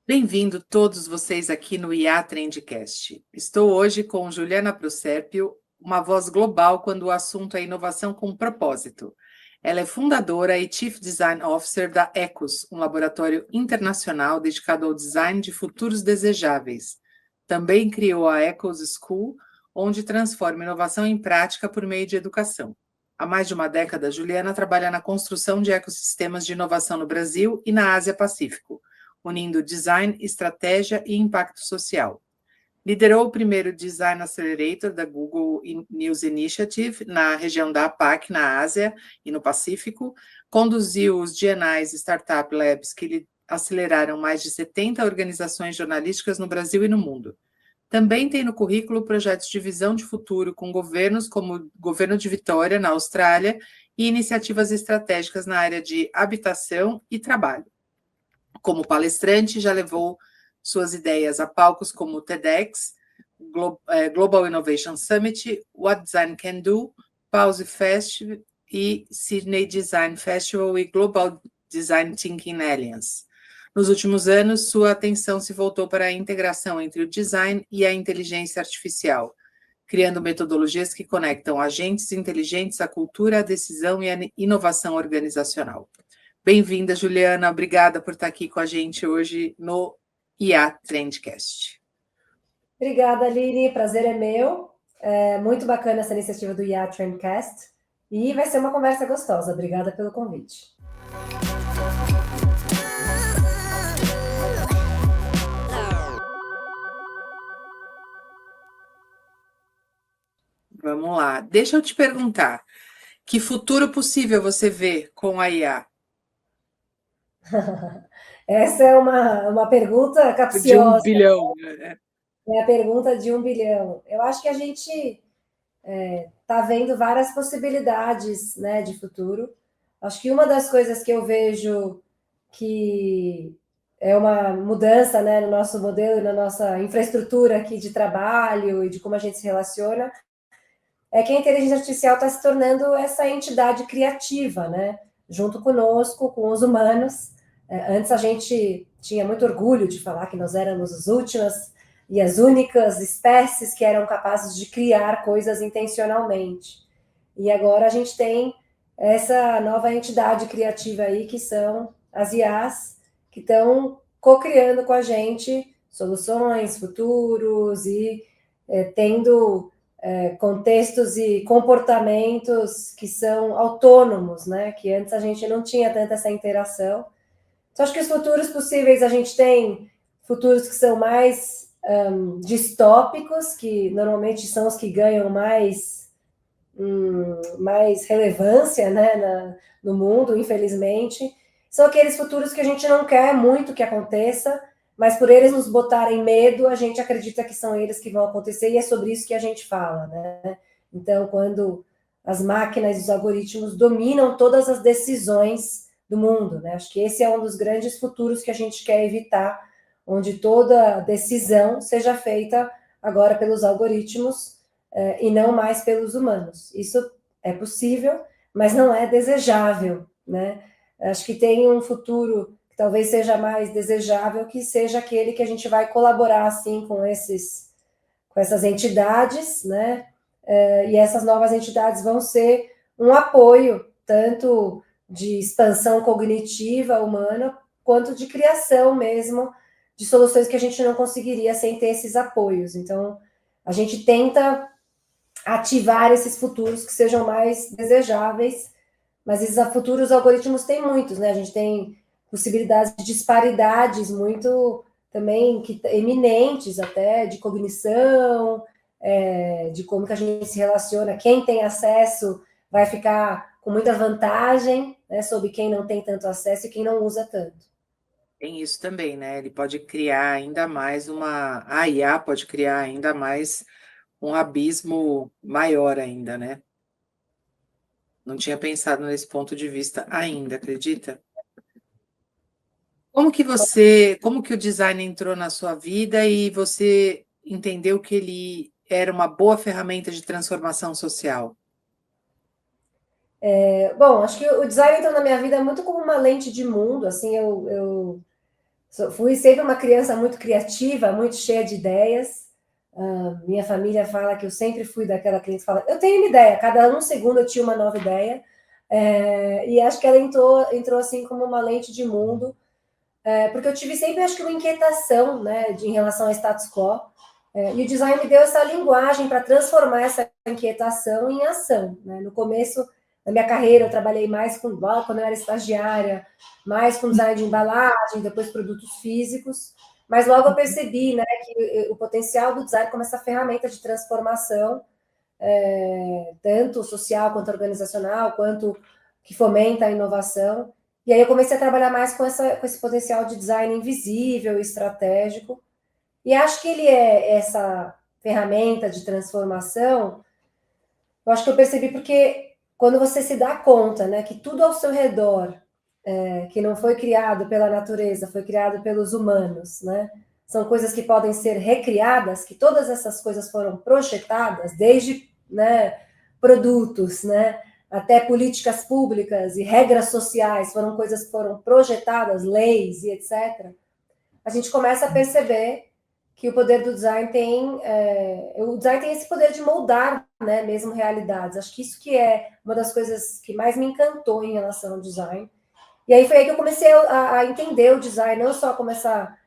Bem-vindo todos vocês aqui no IA Trendcast. Estou hoje com Juliana Proserpio, uma voz global quando o assunto é inovação com propósito. Ela é fundadora e Chief Design Officer da Ecos, um laboratório internacional dedicado ao design de futuros desejáveis. Também criou a Ecos School, onde transforma inovação em prática por meio de educação. Há mais de uma década, Juliana trabalha na construção de ecossistemas de inovação no Brasil e na Ásia-Pacífico, unindo design, estratégia e impacto social. Liderou o primeiro Design Accelerator da Google News Initiative na região da APAC, na Ásia e no Pacífico, conduziu os GNIs Startup Labs, que aceleraram mais de 70 organizações jornalísticas no Brasil e no mundo. Também tem no currículo projetos de visão de futuro com governos como o Governo de Vitória, na Austrália, e iniciativas estratégicas na área de habitação e trabalho. Como palestrante, já levou suas ideias a palcos como o TEDx, Global Innovation Summit, What Design Can Do, Pause Fest e Sydney Design Festival e Global Design Thinking Alliance. Nos últimos anos, sua atenção se voltou para a integração entre o design e a inteligência artificial, criando metodologias que conectam agentes inteligentes à cultura, à decisão e à inovação organizacional. Bem-vinda, Juliana. Obrigada por estar aqui com a gente hoje no IA Trendcast. Obrigada, Aline. Prazer é meu. É muito bacana essa iniciativa do IA Trendcast. E vai ser uma conversa gostosa. Obrigada pelo convite. Vamos lá. Deixa eu te perguntar, que futuro possível você vê com a IA? Essa é uma pergunta De 1 capciosa. bilhão. Né? É a pergunta de 1 bilhão. Eu acho que a gente está vendo várias possibilidades, né, de futuro. Acho que uma das coisas que eu vejo que é uma mudança, né, no nosso modelo, na nossa infraestrutura aqui de trabalho e de como a gente se relaciona, é que a inteligência artificial está se tornando essa entidade criativa, né? Junto conosco, com os humanos. Antes a gente tinha muito orgulho de falar que nós éramos as últimas e as únicas espécies que eram capazes de criar coisas intencionalmente. E agora a gente tem essa nova entidade criativa aí, que são as IAs, que estão co-criando com a gente soluções, futuros e tendo contextos e comportamentos que são autônomos, né? Que antes a gente não tinha tanta essa interação. Então, acho que os futuros possíveis, a gente tem futuros que são mais distópicos, que normalmente são os que ganham mais relevância, né, no mundo, infelizmente. São aqueles futuros que a gente não quer muito que aconteça, mas por eles nos botarem medo, a gente acredita que são eles que vão acontecer, e é sobre isso que a gente fala, né? Então, quando as máquinas e os algoritmos dominam todas as decisões do mundo, né? Acho que esse é um dos grandes futuros que a gente quer evitar, onde toda decisão seja feita agora pelos algoritmos e não mais pelos humanos. Isso é possível, mas não é desejável, né? Acho que tem um futuro que talvez seja mais desejável, que seja aquele que a gente vai colaborar assim com essas entidades, né? E essas novas entidades vão ser um apoio tanto de expansão cognitiva humana quanto de criação mesmo de soluções que a gente não conseguiria sem ter esses apoios. Então, a gente tenta ativar esses futuros que sejam mais desejáveis, mas esses futuros algoritmos tem muitos, né? A gente tem possibilidades de disparidades muito também eminentes até de cognição, de como que a gente se relaciona, quem tem acesso vai ficar com muita vantagem, né, sobre quem não tem tanto acesso e quem não usa tanto. Tem isso também, né? Ele pode criar ainda mais a IA pode criar ainda mais um abismo maior ainda, né? Não tinha pensado nesse ponto de vista ainda, acredita? Como que o design entrou na sua vida e você entendeu que ele era uma boa ferramenta de transformação social? Bom, acho que o design entrou na minha vida muito como uma lente de mundo, assim, eu Fui sempre uma criança muito criativa, muito cheia de ideias. Minha família fala que eu sempre fui daquela criança que fala, eu tenho uma ideia, cada um segundo eu tinha uma nova ideia. E acho que ela entrou assim como uma lente de mundo, porque eu tive sempre, acho que, uma inquietação, né, em relação ao status quo. E o design me deu essa linguagem para transformar essa inquietação em ação. Né? No começo da minha carreira, eu trabalhei mais quando eu era estagiária, mais com design de embalagem, depois produtos físicos, mas logo eu percebi, né, que o potencial do design como essa ferramenta de transformação, tanto social quanto organizacional, quanto que fomenta a inovação. E aí eu comecei a trabalhar mais com esse potencial de design invisível, estratégico, e acho que ele é essa ferramenta de transformação. Eu acho que eu percebi porque quando você se dá conta, né, que tudo ao seu redor, que não foi criado pela natureza, foi criado pelos humanos, né? São coisas que podem ser recriadas, que todas essas coisas foram projetadas, desde, né, produtos, né, até políticas públicas e regras sociais, foram coisas que foram projetadas, leis e etc. A gente começa a perceber que o poder do design o design tem esse poder de moldar, né, mesmo realidades. Acho que isso que é uma das coisas que mais me encantou em relação ao design. E aí foi aí que eu comecei a entender o design, não só como essa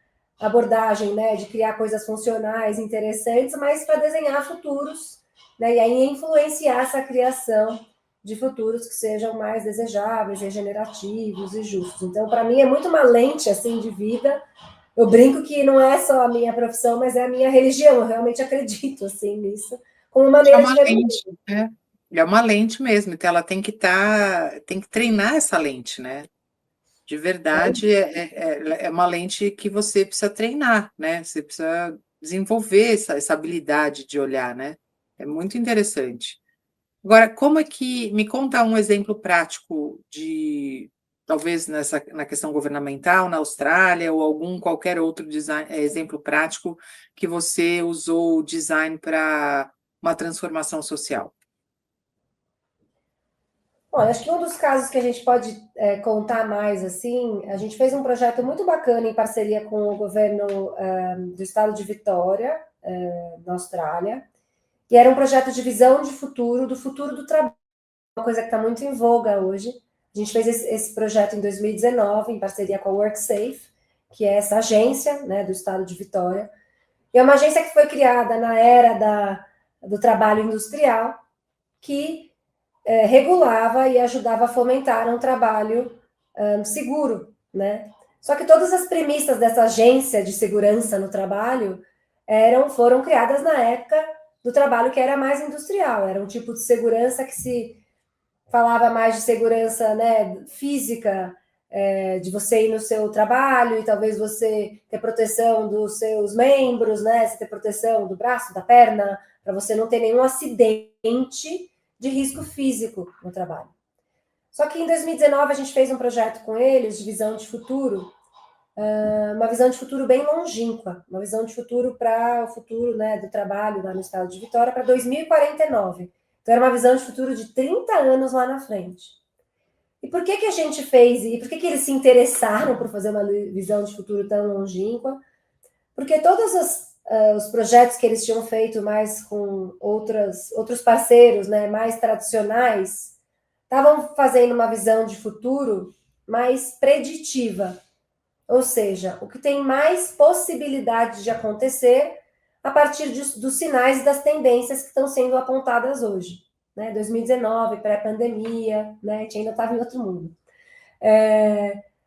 abordagem, né, de criar coisas funcionais, interessantes, mas para desenhar futuros, né, e aí influenciar essa criação de futuros que sejam mais desejáveis, regenerativos e justos. Então, para mim, é muito uma lente assim de vida. Eu brinco que não é só a minha profissão, mas é a minha religião. Eu realmente acredito assim nisso, como É maneira de uma ver o lente, mundo. né? É uma lente mesmo, então ela tem que treinar essa lente, né? De verdade, é uma lente que você precisa treinar, né? Você precisa desenvolver essa habilidade de olhar, né? É muito interessante. Agora, como é que me conta um exemplo prático de talvez na questão governamental na Austrália ou algum qualquer outro exemplo prático que você usou o design para uma transformação social? Olha, acho que um dos casos que a gente pode contar mais, assim, a gente fez um projeto muito bacana em parceria com o governo do estado de Vitória, na Austrália, e era um projeto de visão de futuro, do futuro do trabalho, uma coisa que está muito em voga hoje. A gente fez esse projeto em 2019, em parceria com a WorkSafe, que é essa agência, né, do estado de Vitória. E é uma agência que foi criada na era do trabalho industrial, que regulava e ajudava a fomentar um trabalho seguro, né? Só que todas as premissas dessa agência de segurança no trabalho foram criadas na época do trabalho que era mais industrial, era um tipo de segurança que se falava mais de segurança, né, física, de você ir no seu trabalho e talvez você ter proteção dos seus membros, né, você ter proteção do braço, da perna, para você não ter nenhum acidente de risco físico no trabalho. Só que em 2019 a gente fez um projeto com eles de visão de futuro, uma visão de futuro bem longínqua, uma visão de futuro para o futuro, né, do trabalho lá no estado de Vitória para 2049. Então era uma visão de futuro de 30 anos lá na frente. E por que a gente fez, e por que eles se interessaram por fazer uma visão de futuro tão longínqua? Porque todos os projetos que eles tinham feito mais com outros parceiros, né, mais tradicionais, estavam fazendo uma visão de futuro mais preditiva, ou seja, o que tem mais possibilidade de acontecer a partir dos sinais e das tendências que estão sendo apontadas hoje. Né? 2019, pré-pandemia, né? A gente ainda estava em outro mundo.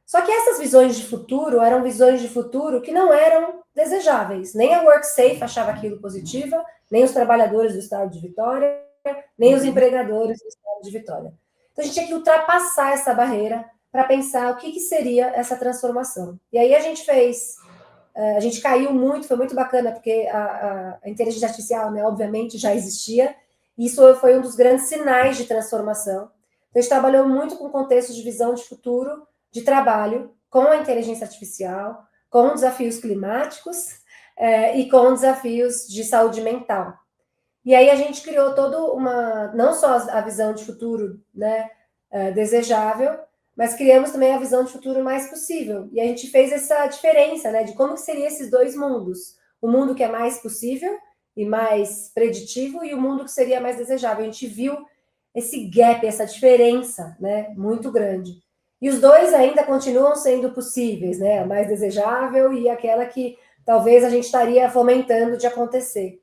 Só que essas visões de futuro eram visões de futuro que não eram desejáveis. Nem a WorkSafe achava aquilo positiva, nem os trabalhadores do estado de Vitória, nem os empregadores do estado de Vitória. Então a gente tinha que ultrapassar essa barreira para pensar o que seria essa transformação. E aí a gente a gente caiu muito, foi muito bacana, porque a inteligência artificial, né, obviamente, já existia, e isso foi um dos grandes sinais de transformação. Então, a gente trabalhou muito com o contexto de visão de futuro de trabalho, com a inteligência artificial, com desafios climáticos e com desafios de saúde mental. E aí a gente criou não só a visão de futuro, né, desejável, mas criamos também a visão de futuro mais possível. E a gente fez essa diferença, né, de como seriam esses dois mundos. O mundo que é mais possível e mais preditivo e o mundo que seria mais desejável. A gente viu esse gap, essa diferença, né, muito grande. E os dois ainda continuam sendo possíveis, né, a mais desejável e aquela que talvez a gente estaria fomentando de acontecer.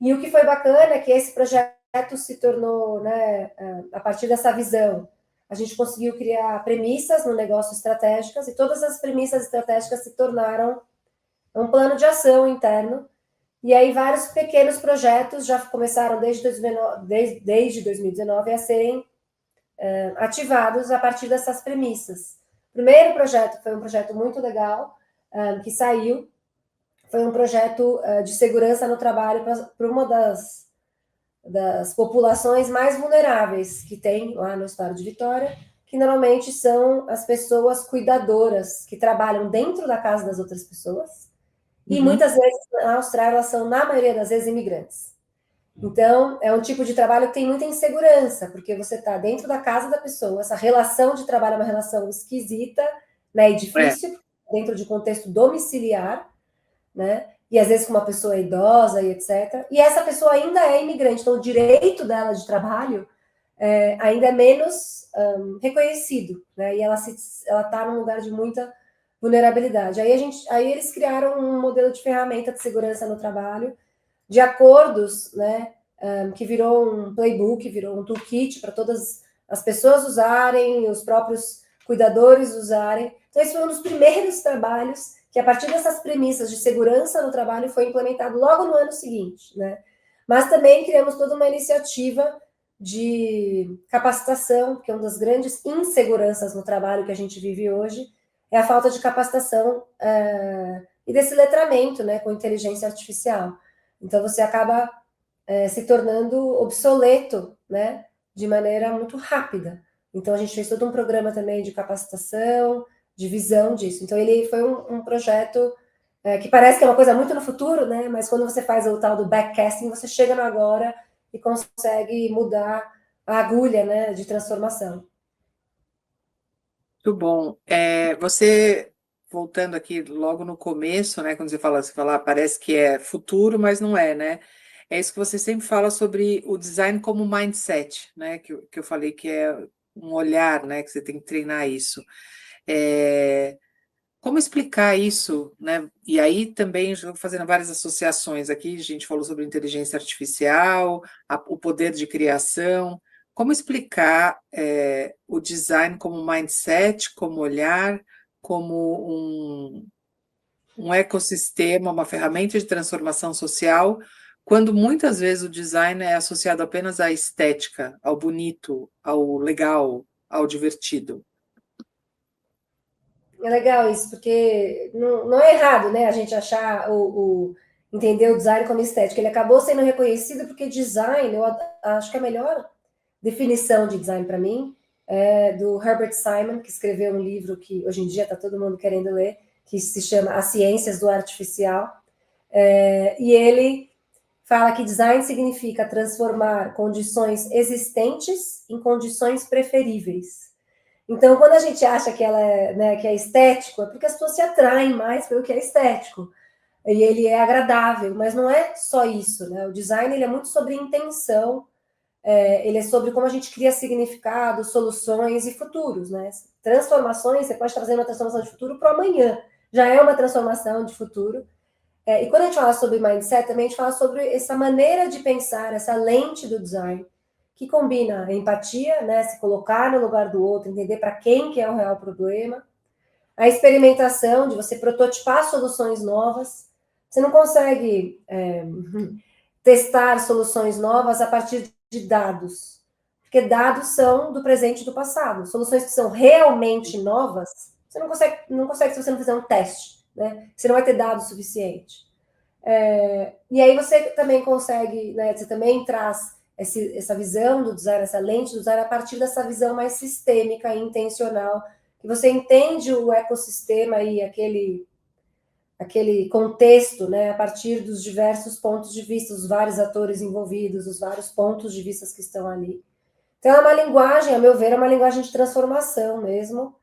E o que foi bacana é que esse projeto se tornou, né, a partir dessa visão, a gente conseguiu criar premissas no negócio estratégicas e todas as premissas estratégicas se tornaram um plano de ação interno. E aí vários pequenos projetos já começaram desde 2019 a serem ativados a partir dessas premissas. O primeiro projeto foi um projeto muito legal, que saiu, foi um projeto de segurança no trabalho para uma das populações mais vulneráveis que tem lá no estado de Vitória, que normalmente são as pessoas cuidadoras que trabalham dentro da casa das outras pessoas, e muitas vezes na Austrália elas são, na maioria das vezes, imigrantes. Então, é um tipo de trabalho que tem muita insegurança, porque você está dentro da casa da pessoa, essa relação de trabalho é uma relação esquisita, né, e difícil, dentro de contexto domiciliar, né, e às vezes com uma pessoa idosa e etc. E essa pessoa ainda é imigrante, então o direito dela de trabalho ainda é menos reconhecido, né, e ela está num lugar de muita vulnerabilidade. Aí eles criaram um modelo de ferramenta de segurança no trabalho, de acordos, né, que virou um playbook, virou um toolkit para todas as pessoas usarem, os próprios cuidadores usarem. Então, esse foi um dos primeiros trabalhos que, a partir dessas premissas de segurança no trabalho, foi implementado logo no ano seguinte, né? Mas também criamos toda uma iniciativa de capacitação, porque uma das grandes inseguranças no trabalho que a gente vive hoje é a falta de capacitação e desse letramento, né, com inteligência artificial. Então, você acaba se tornando obsoleto, né, de maneira muito rápida. Então, a gente fez todo um programa também de capacitação, de visão disso. Então, ele foi um projeto que parece que é uma coisa muito no futuro, né, mas quando você faz o tal do backcasting, você chega no agora e consegue mudar a agulha, né, de transformação. Muito bom. Você, voltando aqui logo no começo, né, quando você fala, parece que é futuro, mas não é, né? É isso que você sempre fala sobre o design como mindset, né? Que eu falei que é um olhar, né? Que você tem que treinar isso. Como explicar isso, né? E aí também estou fazendo várias associações aqui, a gente falou sobre inteligência artificial, o poder de criação. Como explicar o design como mindset, como olhar, como um ecossistema, uma ferramenta de transformação social, quando muitas vezes o design é associado apenas à estética, ao bonito, ao legal, ao divertido? É legal isso, porque não é errado, né, a gente achar entender o design como estética. Ele acabou sendo reconhecido porque design, eu acho que a melhor definição de design para mim é do Herbert Simon, que escreveu um livro que hoje em dia está todo mundo querendo ler, que se chama As Ciências do Artificial. E ele fala que design significa transformar condições existentes em condições preferíveis. Então, quando a gente acha que ela né, que é estético, é porque as pessoas se atraem mais pelo que é estético. E ele é agradável, mas não é só isso, né? O design ele é muito sobre intenção, ele é sobre como a gente cria significado, soluções e futuros, né? Transformações, você pode trazer uma transformação de futuro para o amanhã, já é uma transformação de futuro. E quando a gente fala sobre mindset, também a gente fala sobre essa maneira de pensar, essa lente do design, que combina a empatia, né, se colocar no lugar do outro, entender para quem que é o real problema, a experimentação de você prototipar soluções novas. Você não consegue testar soluções novas a partir de dados, porque dados são do presente e do passado. Soluções que são realmente novas, você não consegue se você não fizer um teste, né? Você não vai ter dados suficiente. E aí você também consegue, né, você também traz essa visão do design, essa lente do design a partir dessa visão mais sistêmica e intencional, que você entende o ecossistema e aquele contexto, né, a partir dos diversos pontos de vista, os vários atores envolvidos, os vários pontos de vista que estão ali. Então, é uma linguagem, a meu ver, é uma linguagem de transformação mesmo,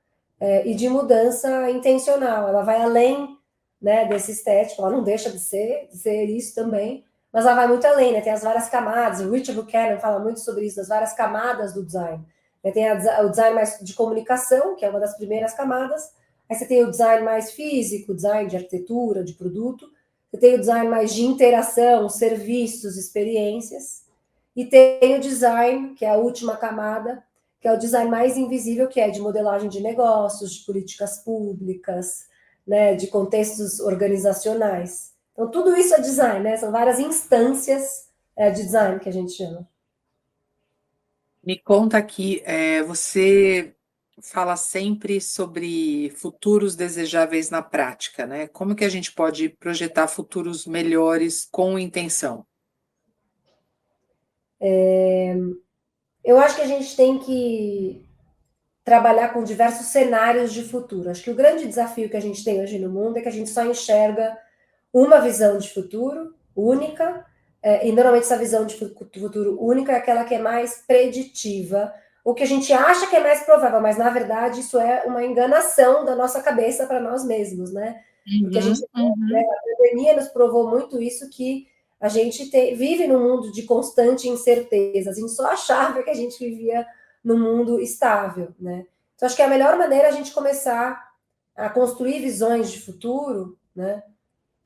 e de mudança intencional. Ela vai além, né, desse estético, ela não deixa de ser isso também, mas ela vai muito além, né? Tem as várias camadas, o Richard Buchanan fala muito sobre isso, das várias camadas do design. Tem o design mais de comunicação, que é uma das primeiras camadas, aí você tem o design mais físico, o design de arquitetura, de produto, você tem o design mais de interação, serviços, experiências, e tem o design, que é a última camada, que é o design mais invisível, que é de modelagem de negócios, de políticas públicas, né, de contextos organizacionais. Então, tudo isso é design, né? São várias instâncias de design que a gente chama. Me conta aqui, você fala sempre sobre futuros desejáveis na prática, né? Como que a gente pode projetar futuros melhores com intenção? Eu acho que a gente tem que trabalhar com diversos cenários de futuro. Acho que o grande desafio que a gente tem hoje no mundo é que a gente só enxerga uma visão de futuro única, e normalmente essa visão de futuro única é aquela que é mais preditiva, o que a gente acha que é mais provável, mas na verdade isso é uma enganação da nossa cabeça para nós mesmos, né? Porque a gente, Uhum, né, uhum. a pandemia nos provou muito isso, que a gente vive num mundo de constante incerteza. A gente só achava que a gente vivia num mundo estável, né? Então acho que a melhor maneira é a gente começar a construir visões de futuro, né?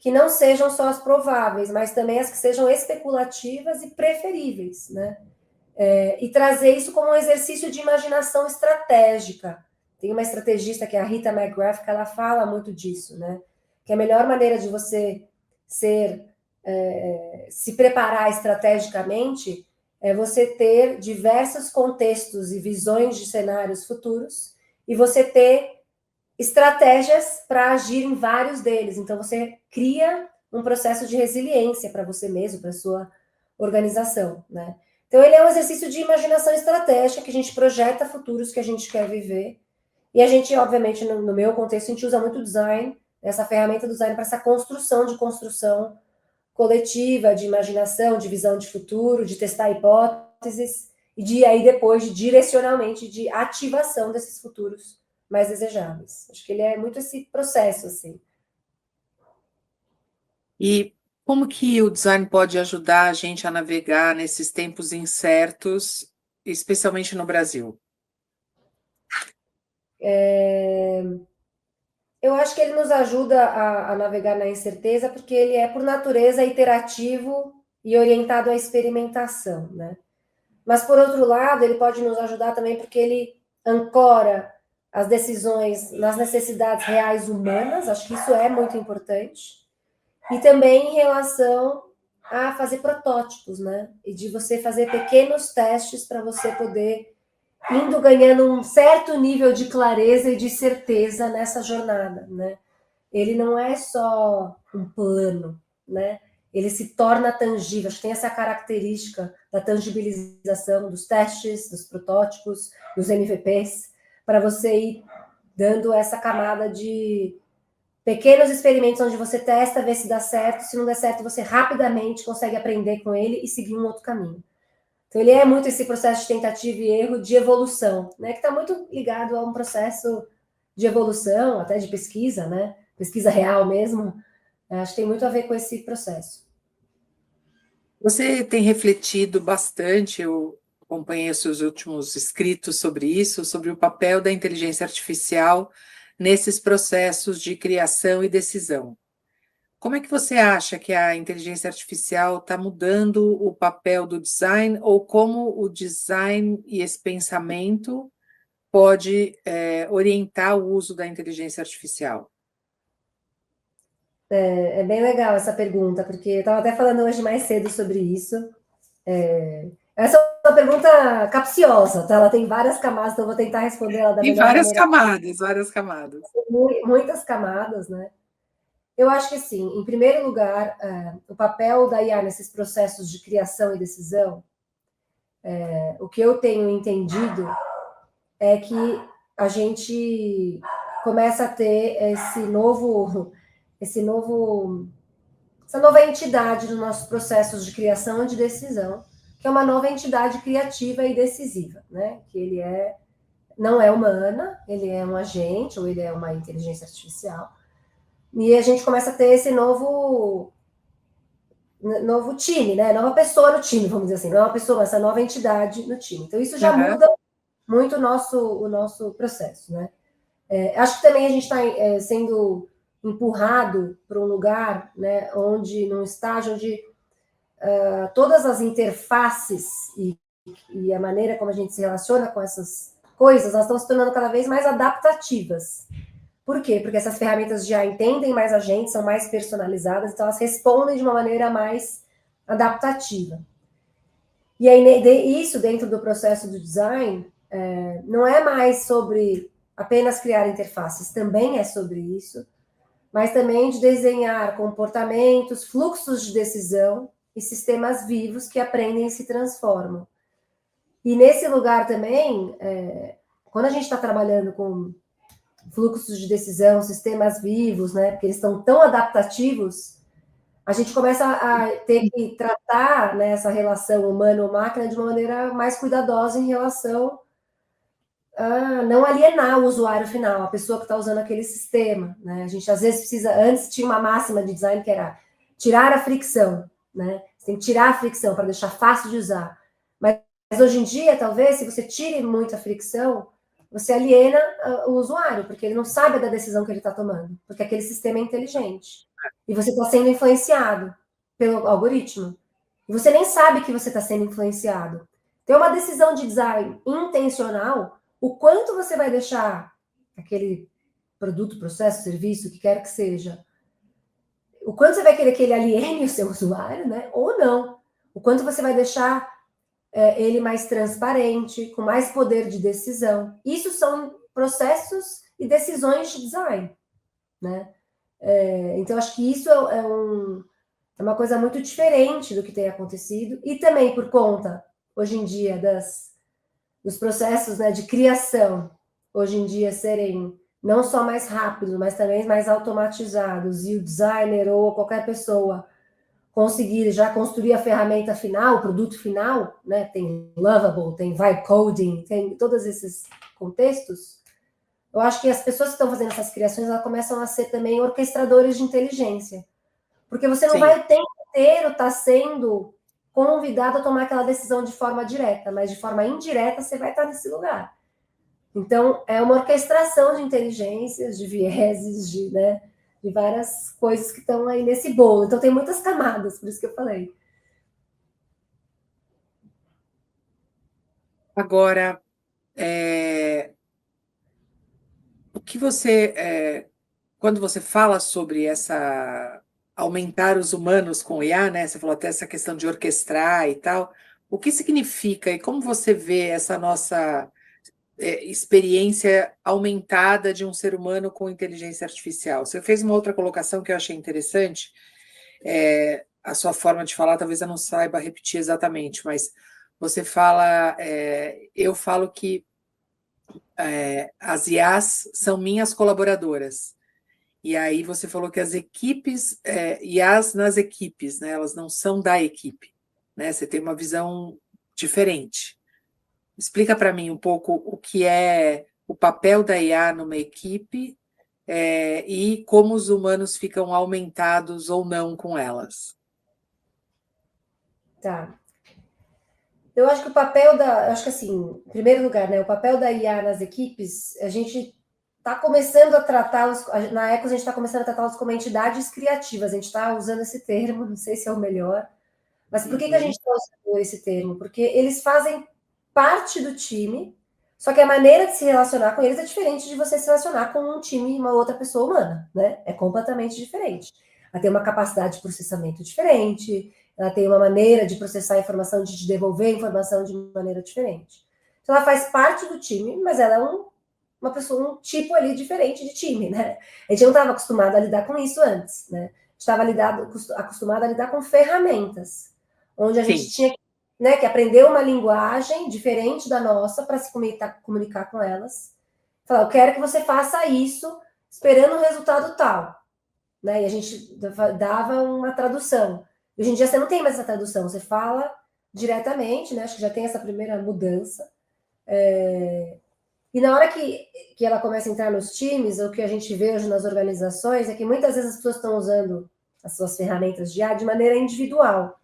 Que não sejam só as prováveis, mas também as que sejam especulativas e preferíveis, né? E trazer isso como um exercício de imaginação estratégica. Tem uma estrategista que é a Rita McGrath, que ela fala muito disso, né? Que a melhor maneira de você se preparar estrategicamente é você ter diversos contextos e visões de cenários futuros e você ter estratégias para agir em vários deles. Então, você cria um processo de resiliência para você mesmo, para sua organização, né? Então, ele é um exercício de imaginação estratégica que a gente projeta futuros que a gente quer viver. E a gente, obviamente, no meu contexto, a gente usa muito design, essa ferramenta do design para essa construção coletiva, de imaginação, de visão de futuro, de testar hipóteses, e de aí depois, de, direcionalmente, de ativação desses futuros mais desejáveis. Acho que ele é muito esse processo, assim. E como que o design pode ajudar a gente a navegar nesses tempos incertos, especialmente no Brasil? Eu acho que ele nos ajuda a navegar na incerteza, porque ele é, por natureza, iterativo e orientado à experimentação, né? Mas, por outro lado, ele pode nos ajudar também porque ele ancora as decisões nas necessidades reais humanas, acho que isso é muito importante, e também em relação a fazer protótipos, né? E de você fazer pequenos testes para você poder indo ganhando um certo nível de clareza e de certeza nessa jornada, né? Ele não é só um plano, né? Ele se torna tangível, acho que tem essa característica da tangibilização dos testes, dos protótipos, dos MVPs, para você ir dando essa camada de pequenos experimentos onde você testa, vê se dá certo, se não der certo, você rapidamente consegue aprender com ele e seguir um outro caminho. Então, ele é muito esse processo de tentativa e erro de evolução, né? Que está muito ligado a um processo de evolução, até de pesquisa, né? Pesquisa real mesmo. Acho que tem muito a ver com esse processo. Você tem refletido bastante, eu acompanhei os seus últimos escritos sobre isso, sobre o papel da inteligência artificial nesses processos de criação e decisão. Como é que você acha que a inteligência artificial está mudando o papel do design, ou como o design e esse pensamento pode orientar o uso da inteligência artificial? É bem legal essa pergunta, porque eu estava até falando hoje mais cedo sobre isso. Essa é uma pergunta capciosa, tá? Ela tem várias camadas, então eu vou tentar responder ela da Tem melhor várias maneira. camadas, várias camadas. Muitas camadas, né? Eu acho que, sim, em primeiro lugar, o papel da IA nesses processos de criação e decisão, o que eu tenho entendido é que a gente começa a ter esse novo, essa nova entidade nos nossos processos de criação e de decisão, que é uma nova entidade criativa e decisiva, né? Que ele não é humana, ele é um agente, ou ele é uma inteligência artificial. E a gente começa a ter esse novo time, né? Nova pessoa no time, vamos dizer assim. Não é uma pessoa, mas essa nova entidade no time. Então, isso já muda muito o nosso processo, né? Acho que também a gente está sendo empurrado para um lugar, né, num estágio onde todas as interfaces e a maneira como a gente se relaciona com essas coisas, elas estão se tornando cada vez mais adaptativas. Por quê? Porque essas ferramentas já entendem mais a gente, são mais personalizadas, então elas respondem de uma maneira mais adaptativa. E aí, isso dentro do processo do design, não é mais sobre apenas criar interfaces, também é sobre isso, mas também de desenhar comportamentos, fluxos de decisão e sistemas vivos que aprendem e se transformam. E nesse lugar também, quando a gente está trabalhando com fluxos de decisão, sistemas vivos, né, porque eles estão tão adaptativos, a gente começa a ter que tratar, né, essa relação humano-máquina de uma maneira mais cuidadosa em relação a não alienar o usuário final, a pessoa que está usando aquele sistema, né? A gente às vezes precisa, antes tinha uma máxima de design que era tirar a fricção, né? Você tem que tirar a fricção para deixar fácil de usar. Mas hoje em dia, talvez, se você tire muita fricção, você aliena o usuário, porque ele não sabe da decisão que ele está tomando, porque aquele sistema é inteligente. E você está sendo influenciado pelo algoritmo. E você nem sabe que você está sendo influenciado. Tem uma decisão de design intencional, o quanto você vai deixar aquele produto, processo, serviço, o que quer que seja, o quanto você vai querer que ele aliene o seu usuário, né? Ou não. O quanto você vai deixar ele mais transparente, com mais poder de decisão. Isso são processos e decisões de design, né? Então, acho que isso é uma coisa muito diferente do que tem acontecido, e também por conta, hoje em dia, dos processos, né, de criação, hoje em dia serem não só mais rápidos, mas também mais automatizados, e o designer ou qualquer pessoa conseguir já construir a ferramenta final, o produto final, né? Tem Lovable, tem Vibe Coding, tem todos esses contextos. Eu acho que as pessoas que estão fazendo essas criações, elas começam a ser também orquestradores de inteligência. Porque você não vai o tempo inteiro estar sendo convidado a tomar aquela decisão de forma direta, mas de forma indireta você vai estar nesse lugar. Então, é uma orquestração de inteligências, de vieses, de várias coisas que estão aí nesse bolo. Então, tem muitas camadas, por isso que eu falei. Agora, o que você, quando você fala sobre aumentar os humanos com IA, né? Você falou até essa questão de orquestrar e tal. O que significa e como você vê essa nossa experiência aumentada de um ser humano com inteligência artificial? Você fez uma outra colocação que eu achei interessante. A sua forma de falar, talvez eu não saiba repetir exatamente, mas você fala, eu falo que as IAs são minhas colaboradoras. E aí você falou que as equipes, IAs nas equipes, né, elas não são da equipe, né? Você tem uma visão diferente. Explica para mim um pouco o que é o papel da IA numa equipe e como os humanos ficam aumentados ou não com elas. Tá. Eu acho que acho que assim, em primeiro lugar, né, o papel da IA nas equipes, a gente está começando a tratá-los, na Ecos a gente está começando a tratá-los como entidades criativas, a gente está usando esse termo, não sei se é o melhor, mas por que a gente está usando esse termo? Porque eles fazem parte do time, só que a maneira de se relacionar com eles é diferente de você se relacionar com um time e uma outra pessoa humana, né? É completamente diferente. Ela tem uma capacidade de processamento diferente, ela tem uma maneira de processar a informação, de te devolver a informação de maneira diferente. Então, ela faz parte do time, mas ela é uma pessoa, um tipo ali diferente de time, né? A gente não estava acostumado a lidar com isso antes, né? A gente estava acostumado a lidar com ferramentas, onde a gente tinha que aprender uma linguagem diferente da nossa para se comunicar com elas. Falar, eu quero que você faça isso esperando um resultado tal. Né? E a gente dava uma tradução. Hoje em dia você não tem mais essa tradução, você fala diretamente, né? Acho que já tem essa primeira mudança. E na hora que ela começa a entrar nos times, o que a gente vê hoje nas organizações é que muitas vezes as pessoas estão usando as suas ferramentas de IA de maneira individual,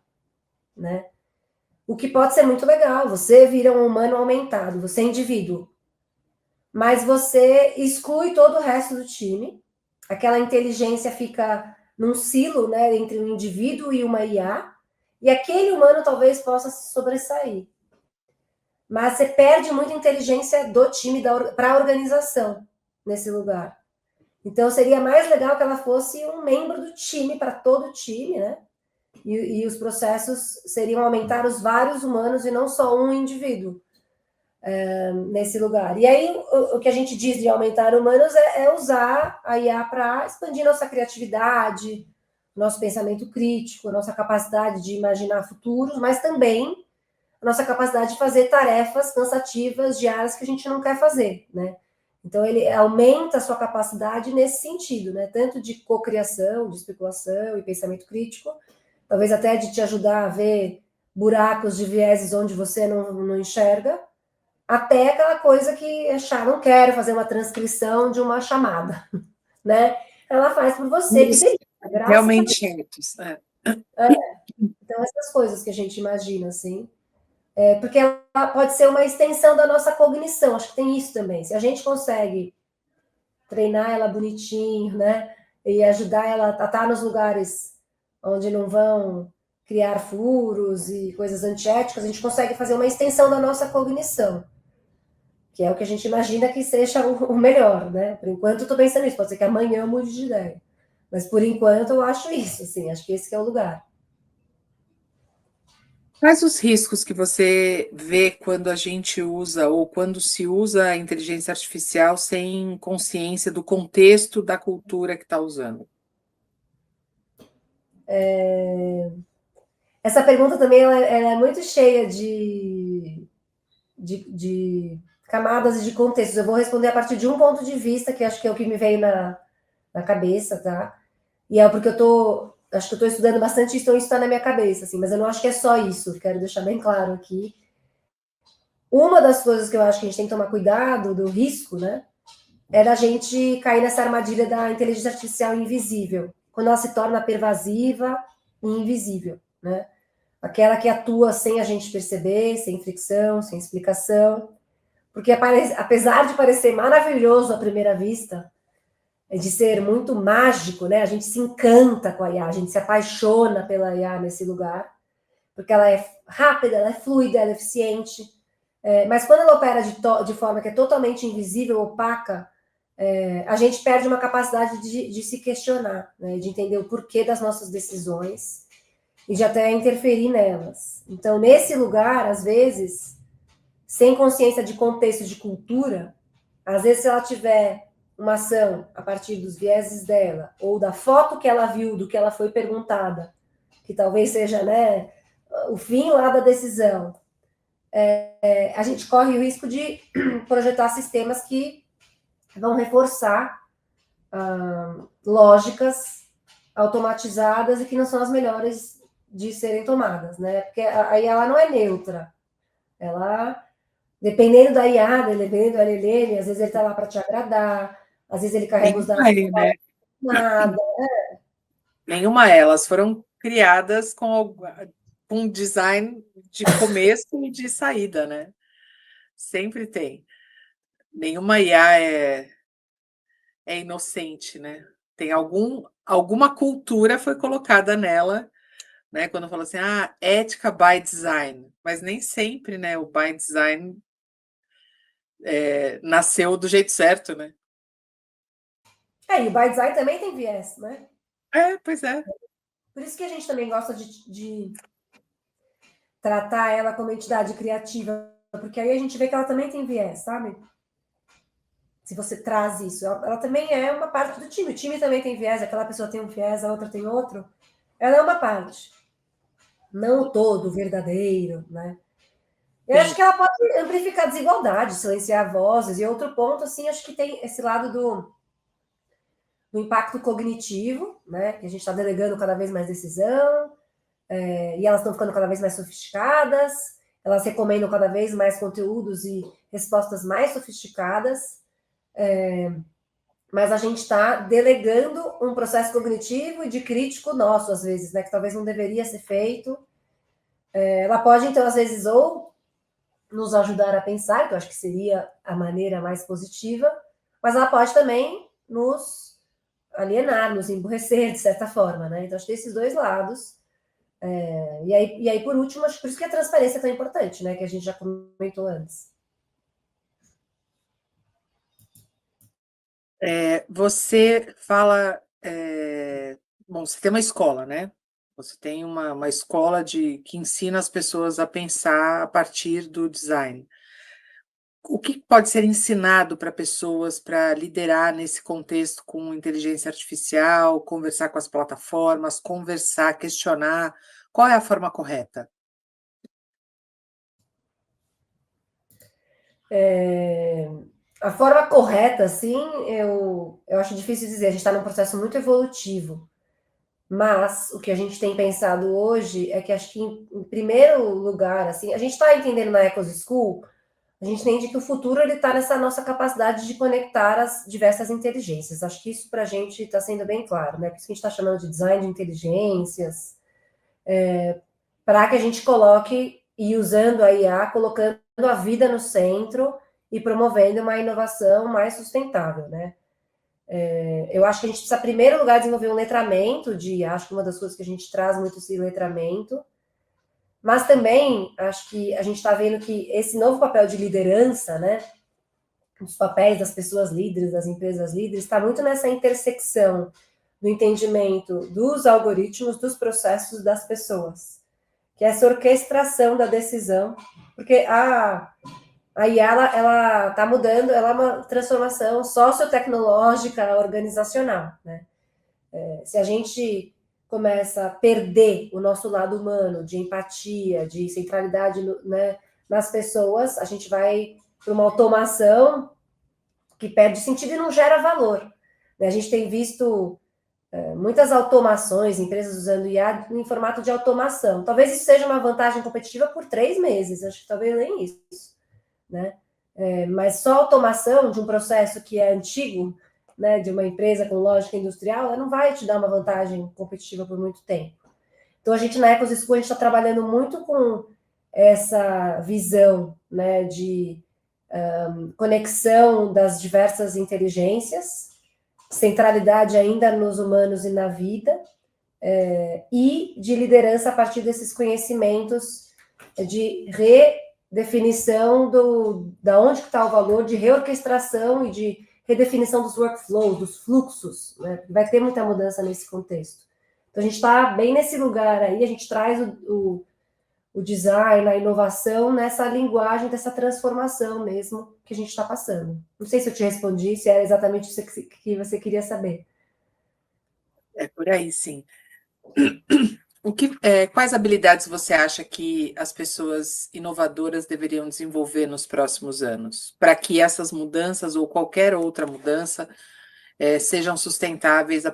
né? O que pode ser muito legal, você vira um humano aumentado, você é indivíduo, mas você exclui todo o resto do time, aquela inteligência fica num silo, né, entre um indivíduo e uma IA, e aquele humano talvez possa se sobressair. Mas você perde muita inteligência do time para a organização nesse lugar. Então seria mais legal que ela fosse um membro do time para todo o time, né? E os processos seriam aumentar os vários humanos e não só um indivíduo nesse lugar. E aí o que a gente diz de aumentar humanos é usar a IA para expandir nossa criatividade, nosso pensamento crítico, nossa capacidade de imaginar futuros, mas também a nossa capacidade de fazer tarefas cansativas diárias que a gente não quer fazer, né? Então ele aumenta a sua capacidade nesse sentido, né? Tanto de cocriação, de especulação e pensamento crítico, talvez até de te ajudar a ver buracos de vieses onde você não enxerga, até aquela coisa que achar, não quero fazer uma transcrição de uma chamada, né? Ela faz por você, que delícia, graças a Deus. Realmente certos. Então, essas coisas que a gente imagina, assim, porque ela pode ser uma extensão da nossa cognição, acho que tem isso também. Se a gente consegue treinar ela bonitinho, né? E ajudar ela a estar nos lugares onde não vão criar furos e coisas antiéticas, a gente consegue fazer uma extensão da nossa cognição, que é o que a gente imagina que seja o melhor, né? Por enquanto eu estou pensando nisso, pode ser que amanhã eu mude de ideia. Mas por enquanto eu acho isso, assim, acho que esse que é o lugar. Quais os riscos que você vê quando a gente usa ou quando se usa a inteligência artificial sem consciência do contexto da cultura que está usando? Essa pergunta também ela é muito cheia de camadas e de contextos. Eu vou responder a partir de um ponto de vista, que acho que é o que me veio na cabeça, tá? E é porque acho que eu tô estudando bastante isso, então isso está na minha cabeça, assim, mas eu não acho que é só isso, quero deixar bem claro aqui. Uma das coisas que eu acho que a gente tem que tomar cuidado, do risco, né, é da gente cair nessa armadilha da inteligência artificial invisível, quando ela se torna pervasiva e invisível, né? Aquela que atua sem a gente perceber, sem fricção, sem explicação, porque apesar de parecer maravilhoso à primeira vista, de ser muito mágico, né? A gente se encanta com a IA, a gente se apaixona pela IA nesse lugar, porque ela é rápida, ela é fluida, ela é eficiente. Mas quando ela opera de forma que é totalmente invisível, opaca, a gente perde uma capacidade de se questionar, né? De entender o porquê das nossas decisões e de até interferir nelas. Então, nesse lugar, às vezes, sem consciência de contexto de cultura, às vezes, se ela tiver uma ação a partir dos vieses dela, ou da foto que ela viu, do que ela foi perguntada, que talvez seja, né, o fim lá da decisão, a gente corre o risco de projetar sistemas que vão reforçar lógicas automatizadas e que não são as melhores de serem tomadas, né? Porque aí ela não é neutra. Ela, dependendo da IA, dependendo do LLM, às vezes ele está lá para te agradar, às vezes ele carrega os dados Aí, né? nada. Nenhuma elas foram criadas com um design de começo e de saída, né? Sempre tem. Nenhuma IA é inocente, né? Tem alguma cultura foi colocada nela, né? Quando fala assim, ética by design, mas nem sempre, né? O by design nasceu do jeito certo, né? E o by design também tem viés, né? Pois é. Por isso que a gente também gosta de tratar ela como entidade criativa, porque aí a gente vê que ela também tem viés, sabe? Se você traz isso, ela também é uma parte do time. O time também tem viés, aquela pessoa tem um viés, a outra tem outro. Ela é uma parte, não o todo, o verdadeiro, né? Eu acho Sim. que ela pode amplificar a desigualdade, silenciar vozes. E outro ponto, assim, acho que tem esse lado do impacto cognitivo, né? Que a gente está delegando cada vez mais decisão, e elas estão ficando cada vez mais sofisticadas, elas recomendam cada vez mais conteúdos e respostas mais sofisticadas, mas a gente está delegando um processo cognitivo e de crítico nosso, às vezes, né, que talvez não deveria ser feito. Ela pode, então, às vezes, ou nos ajudar a pensar, que eu acho que seria a maneira mais positiva, mas ela pode também nos alienar, nos emburrecer, de certa forma, né? Então, acho que tem esses dois lados. E aí, por último, acho que por isso que a transparência é tão importante, né? Que a gente já comentou antes. Você fala... bom, você tem uma escola, né? Você tem uma escola que ensina as pessoas a pensar a partir do design. O que pode ser ensinado para pessoas para liderar nesse contexto com inteligência artificial, conversar com as plataformas, conversar, questionar? Qual é a forma correta? A forma correta, assim, eu acho difícil dizer. A gente está num processo muito evolutivo. Mas o que a gente tem pensado hoje é que acho que, em primeiro lugar, assim, a gente está entendendo na Ecos School, a gente entende que o futuro ele está nessa nossa capacidade de conectar as diversas inteligências. Acho que isso para a gente está sendo bem claro, né? Por isso que a gente está chamando de design de inteligências, para que a gente coloque, e usando a IA, colocando a vida no centro e promovendo uma inovação mais sustentável, né? Eu acho que a gente precisa, em primeiro lugar, desenvolver um letramento acho que uma das coisas que a gente traz muito esse letramento, mas também acho que a gente está vendo que esse novo papel de liderança, né, os papéis das pessoas líderes, das empresas líderes, está muito nessa intersecção do entendimento dos algoritmos, dos processos das pessoas, que é essa orquestração da decisão, porque a IA, ela está mudando, ela é uma transformação sociotecnológica, organizacional, né? Se a gente começa a perder o nosso lado humano, de empatia, de centralidade, né, nas pessoas, a gente vai para uma automação que perde sentido e não gera valor. A gente tem visto muitas automações, empresas usando IA em formato de automação. Talvez isso seja uma vantagem competitiva por 3 meses, acho que talvez nem isso, né? Mas só automação de um processo que é antigo, né, de uma empresa com lógica industrial, ela não vai te dar uma vantagem competitiva por muito tempo. Então, a gente na Ecos School, a gente está trabalhando muito com essa visão, né, de conexão das diversas inteligências, centralidade ainda nos humanos e na vida, e de liderança a partir desses conhecimentos de redefinição da onde está o valor, de reorquestração e de redefinição dos workflows, dos fluxos, né? Vai ter muita mudança nesse contexto. Então, a gente está bem nesse lugar aí, a gente traz o design, a inovação nessa linguagem dessa transformação mesmo que a gente está passando. Não sei se eu te respondi, se era exatamente isso que você queria saber. É por aí, sim. Quais habilidades você acha que as pessoas inovadoras deveriam desenvolver nos próximos anos, para que essas mudanças ou qualquer outra mudança sejam sustentáveis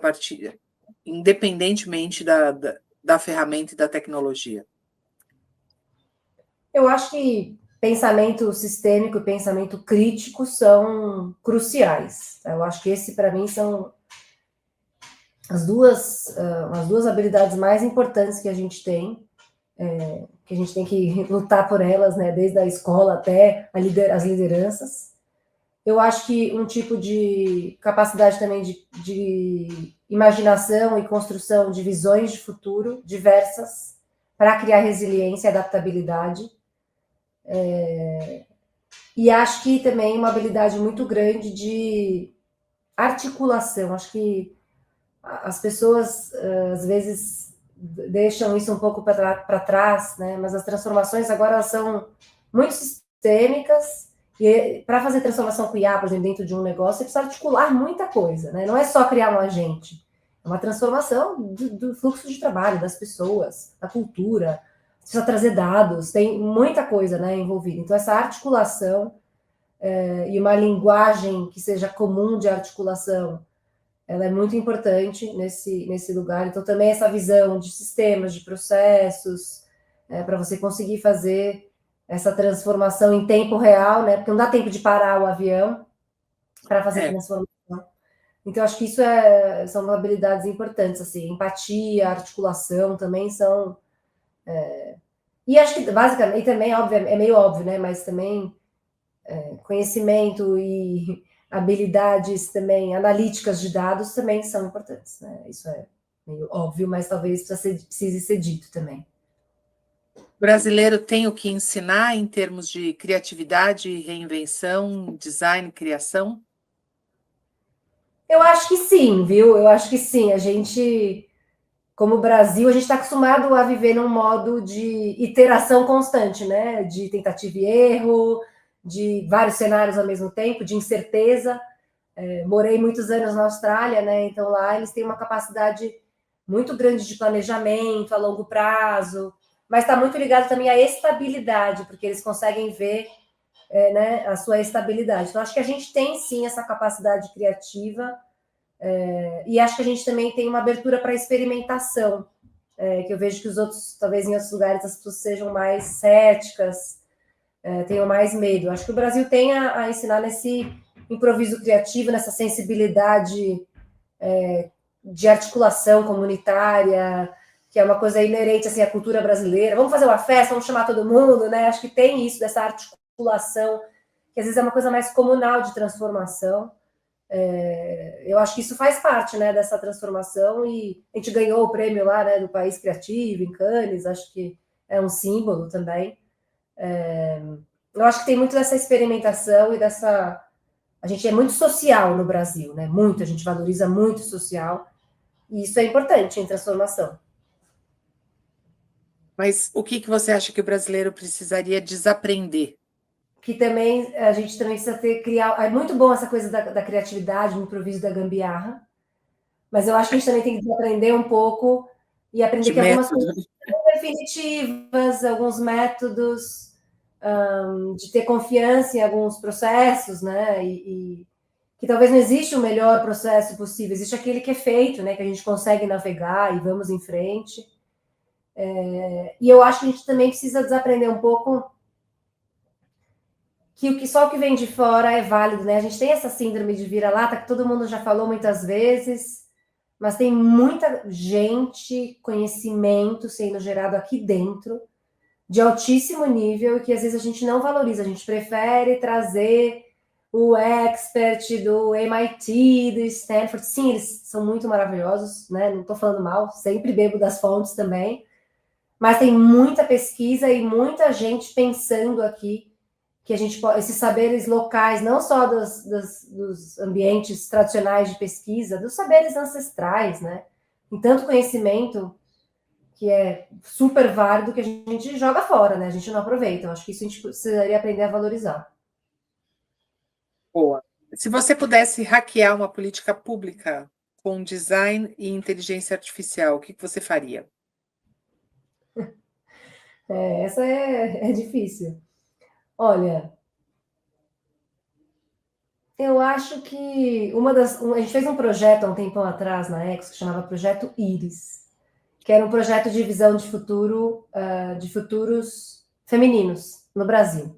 independentemente da ferramenta e da tecnologia? Eu acho que pensamento sistêmico e pensamento crítico são cruciais. Eu acho que esse, para mim, são as duas habilidades mais importantes que a gente tem, que a gente tem que lutar por elas, né, desde a escola até as lideranças. Eu acho que um tipo de capacidade também de imaginação e construção de visões de futuro diversas para criar resiliência e adaptabilidade. E acho que também uma habilidade muito grande de articulação. Acho que as pessoas, às vezes, deixam isso um pouco para trás, né? Mas as transformações agora elas são muito sistêmicas. E para fazer transformação com IA, por exemplo, dentro de um negócio, você precisa articular muita coisa, né? Não é só criar um agente. É uma transformação do fluxo de trabalho, das pessoas, da cultura. Precisa trazer dados, tem muita coisa, né, envolvida. Então, essa articulação e uma linguagem que seja comum de articulação ela é muito importante nesse lugar. Então, também essa visão de sistemas, de processos, para você conseguir fazer essa transformação em tempo real, né? Porque não dá tempo de parar o avião para fazer transformação. Então, acho que isso são habilidades importantes, assim, empatia, articulação também são. E acho que, basicamente, também, óbvio, é meio óbvio, né? Mas também conhecimento e habilidades também analíticas de dados também são importantes, né? Isso é meio óbvio, mas talvez precise ser dito também. O brasileiro tem o que ensinar em termos de criatividade, reinvenção, design, criação? Eu acho que sim, viu? Eu acho que sim. A gente, como Brasil, a gente está acostumado a viver num modo de iteração constante, né? De tentativa e erro, de vários cenários ao mesmo tempo, de incerteza. Morei muitos anos na Austrália, né? Então lá eles têm uma capacidade muito grande de planejamento a longo prazo, mas está muito ligado também à estabilidade, porque eles conseguem ver né, a sua estabilidade. Então, acho que a gente tem sim essa capacidade criativa e acho que a gente também tem uma abertura para experimentação, que eu vejo que os outros, talvez em outros lugares, as pessoas sejam mais céticas, tenham mais medo. Acho que o Brasil tem a ensinar nesse improviso criativo, nessa sensibilidade de articulação comunitária, que é uma coisa inerente assim, à cultura brasileira. Vamos fazer uma festa, vamos chamar todo mundo, né? Acho que tem isso, dessa articulação, que às vezes é uma coisa mais comunal de transformação. Eu acho que isso faz parte, né, dessa transformação, e a gente ganhou o prêmio lá, né, do País Criativo, em Cannes, acho que é um símbolo também. Eu acho que tem muito dessa experimentação e dessa... A gente é muito social no Brasil, né? Muito, a gente valoriza muito o social, e isso é importante em transformação. Mas o que você acha que o brasileiro precisaria desaprender? Que também a gente também precisa criar. É muito bom essa coisa da criatividade, do improviso, da gambiarra, mas eu acho que a gente também tem que desaprender um pouco e aprender De que algumas coisas método? são definitivas, alguns métodos, de ter confiança em alguns processos, né? E que talvez não existe o melhor processo possível, existe aquele que é feito, né? Que a gente consegue navegar e vamos em frente. E eu acho que a gente também precisa desaprender um pouco que só o que vem de fora é válido, né? A gente tem essa síndrome de vira-lata que todo mundo já falou muitas vezes, mas tem muita gente, conhecimento sendo gerado aqui dentro, de altíssimo nível, e que às vezes a gente não valoriza, a gente prefere trazer o expert do MIT, do Stanford. Sim, eles são muito maravilhosos, né? Não estou falando mal, sempre bebo das fontes também, mas tem muita pesquisa e muita gente pensando aqui que a gente pode, esses saberes locais, não só dos ambientes tradicionais de pesquisa, dos saberes ancestrais, né? Tem tanto conhecimento que é super válido que a gente joga fora, né? A gente não aproveita. Eu acho que isso a gente precisaria aprender a valorizar. Boa. Se você pudesse hackear uma política pública com design e inteligência artificial, o que você faria? Essa é difícil. Olha, eu acho que a gente fez um projeto há um tempo atrás na Exo que chamava Projeto Íris, que era um projeto de visão de futuro, de futuros femininos no Brasil.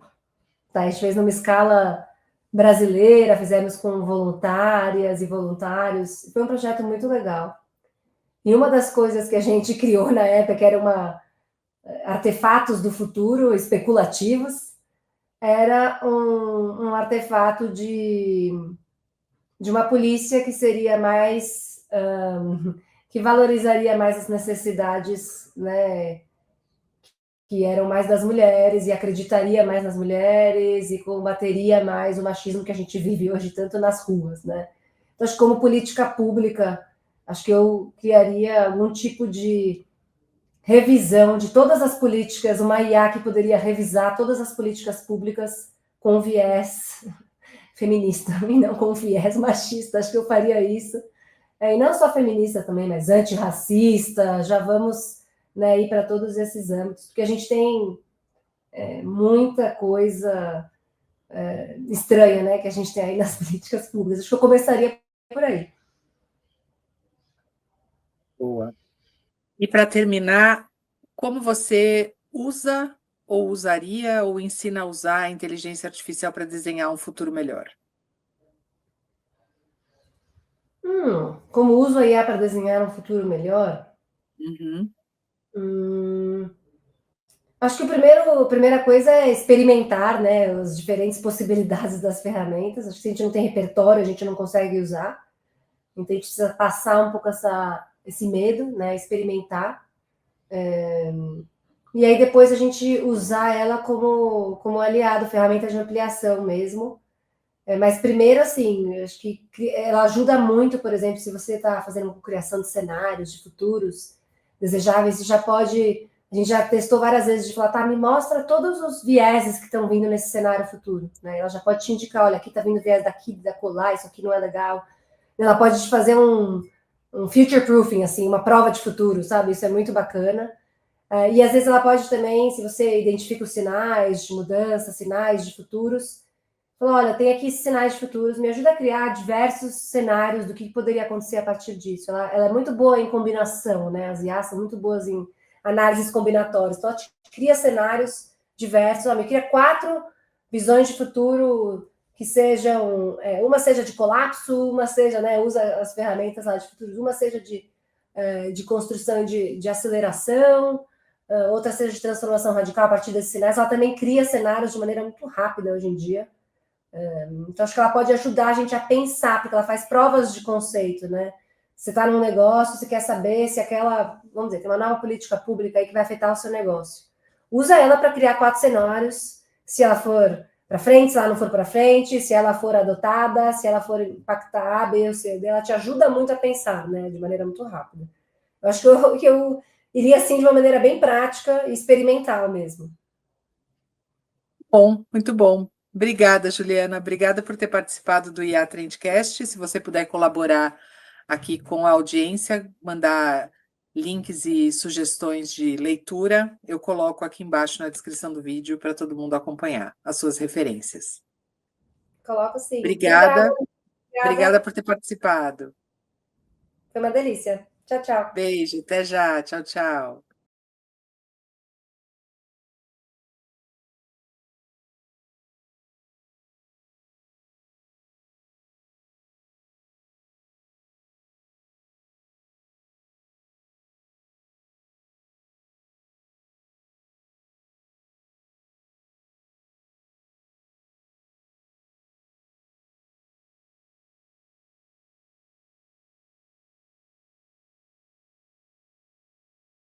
Tá, a gente fez numa escala brasileira, fizemos com voluntárias e voluntários. Foi um projeto muito legal. E uma das coisas que a gente criou na época, que era artefatos do futuro especulativos, era um artefato de uma polícia que seria mais que valorizaria mais as necessidades, né, que eram mais das mulheres e acreditaria mais nas mulheres e combateria mais o machismo que a gente vive hoje tanto nas ruas, né? Então, acho que como política pública, acho que eu criaria algum tipo de revisão de todas as políticas, uma IA que poderia revisar todas as políticas públicas com viés feminista e não com viés machista. Acho que eu faria isso. E não só feminista também, mas antirracista. Já vamos, né, ir para todos esses âmbitos, porque a gente tem muita coisa estranha, né, que a gente tem aí nas políticas públicas. Acho que eu começaria por aí. E para terminar, como você usa ou usaria ou ensina a usar a inteligência artificial para desenhar um futuro melhor? Como uso a IA para desenhar um futuro melhor? Uhum. Hum, Acho que a primeira coisa é experimentar, né, as diferentes possibilidades das ferramentas. Acho que se a gente não tem repertório, a gente não consegue usar. Então a gente precisa passar um pouco esse medo, né, experimentar. E aí depois a gente usar ela como aliado, ferramenta de ampliação mesmo. Mas primeiro, assim, acho que ela ajuda muito, por exemplo, se você está fazendo uma criação de cenários, de futuros desejáveis, você já pode. A gente já testou várias vezes de falar, tá, me mostra todos os vieses que estão vindo nesse cenário futuro. Né? Ela já pode te indicar, olha, aqui está vindo viés daqui, da colar, isso aqui não é legal. Ela pode te fazer um future proofing, assim, uma prova de futuro, sabe? Isso é muito bacana. E às vezes ela pode também, se você identifica os sinais de mudança, sinais de futuros, falar, olha, tem aqui esses sinais de futuros, me ajuda a criar diversos cenários do que poderia acontecer a partir disso. Ela é muito boa em combinação, né? As IAs são muito boas em análises combinatórias. Então, ela te cria cenários diversos. Ela me cria 4 visões de futuro que sejam, uma seja de colapso, uma seja, né, usa as ferramentas lá de futuros, uma seja de construção de aceleração, outra seja de transformação radical a partir desses sinais. Ela também cria cenários de maneira muito rápida hoje em dia. Então, acho que ela pode ajudar a gente a pensar, porque ela faz provas de conceito, né? Você está num negócio, você quer saber se aquela, vamos dizer, tem uma nova política pública aí que vai afetar o seu negócio. Usa ela para criar 4 cenários, se ela for para frente, se ela não for para frente, se ela for adotada, se ela for impactar A, B ou C, ela te ajuda muito a pensar, né? De maneira muito rápida. Eu acho que eu iria assim de uma maneira bem prática e experimental mesmo. Bom, muito bom. Obrigada, Juliana. Obrigada por ter participado do IA Trendcast. Se você puder colaborar aqui com a audiência, mandar links e sugestões de leitura, eu coloco aqui embaixo na descrição do vídeo para todo mundo acompanhar as suas referências. Coloco sim. Obrigada, Obrigada, obrigada. obrigada por ter participado. Foi uma delícia. Tchau, tchau. Beijo, até já. Tchau, tchau.